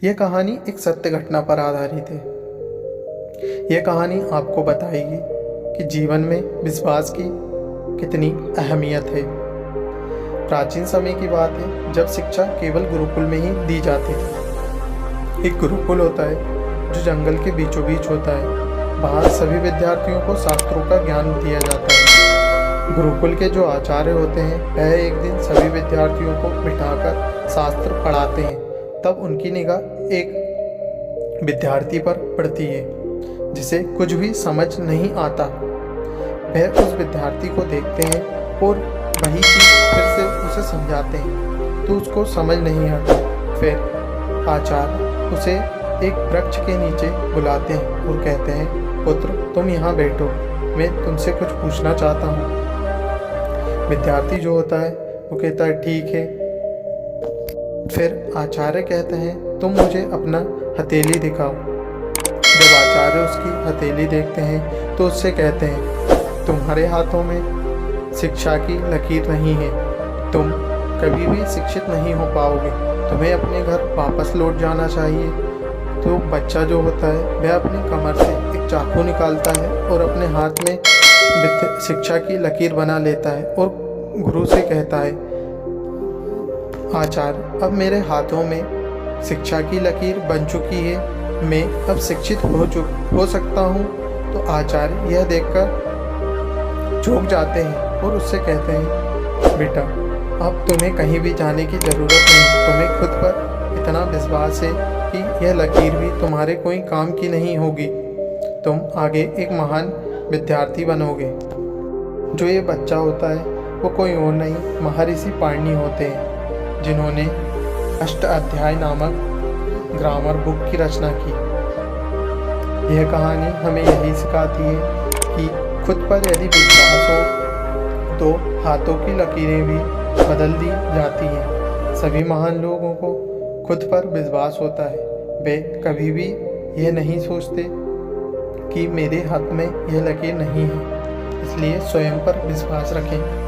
यह कहानी एक सत्य घटना पर आधारित है। यह कहानी आपको बताएगी कि जीवन में विश्वास की कितनी अहमियत है। प्राचीन समय की बात है जब शिक्षा केवल गुरुकुल में ही दी जाती थी। एक गुरुकुल होता है जो जंगल के बीचों बीच होता है। वहाँ सभी विद्यार्थियों को शास्त्रों का ज्ञान दिया जाता है। गुरुकुल के जो आचार्य होते हैं वह एक दिन सभी विद्यार्थियों को बिठाकर शास्त्र पढ़ाते हैं। तब उनकी निगाह एक विद्यार्थी पर पड़ती है जिसे कुछ भी समझ नहीं आता। वह उस विद्यार्थी को देखते हैं और वही चीज़ फिर से उसे समझाते हैं तो उसको समझ नहीं आता। फिर आचार्य उसे एक वृक्ष के नीचे बुलाते हैं और कहते हैं, पुत्र तुम यहाँ बैठो, मैं तुमसे कुछ पूछना चाहता हूँ। विद्यार्थी जो होता है वो कहता है ठीक है। फिर आचार्य कहते हैं तुम मुझे अपना हथेली दिखाओ। जब आचार्य उसकी हथेली देखते हैं तो उससे कहते हैं तुम्हारे हाथों में शिक्षा की लकीर नहीं है, तुम कभी भी शिक्षित नहीं हो पाओगे, तुम्हें अपने घर वापस लौट जाना चाहिए। तो बच्चा जो होता है वह अपनी कमर से एक चाकू निकालता है और अपने हाथ में शिक्षा की लकीर बना लेता है और गुरु से कहता है, आचार्य अब मेरे हाथों में शिक्षा की लकीर बन चुकी है, मैं अब शिक्षित हो सकता हूँ। तो आचार्य यह देखकर चौंक जाते हैं और उससे कहते हैं, बेटा अब तुम्हें कहीं भी जाने की ज़रूरत नहीं, तुम्हें खुद पर इतना विश्वास है कि यह लकीर भी तुम्हारे कोई काम की नहीं होगी, तुम आगे एक महान विद्यार्थी बनोगे। जो ये बच्चा होता है वो कोई और नहीं, महर्षि पाणिनि होते हैं जिन्होंने अष्टाध्यायी नामक ग्रामर बुक की रचना की। यह कहानी हमें यही सिखाती है कि खुद पर यदि विश्वास हो तो हाथों की लकीरें भी बदल दी जाती हैं। सभी महान लोगों को खुद पर विश्वास होता है, वे कभी भी यह नहीं सोचते कि मेरे हाथ में यह लकीर नहीं है। इसलिए स्वयं पर विश्वास रखें।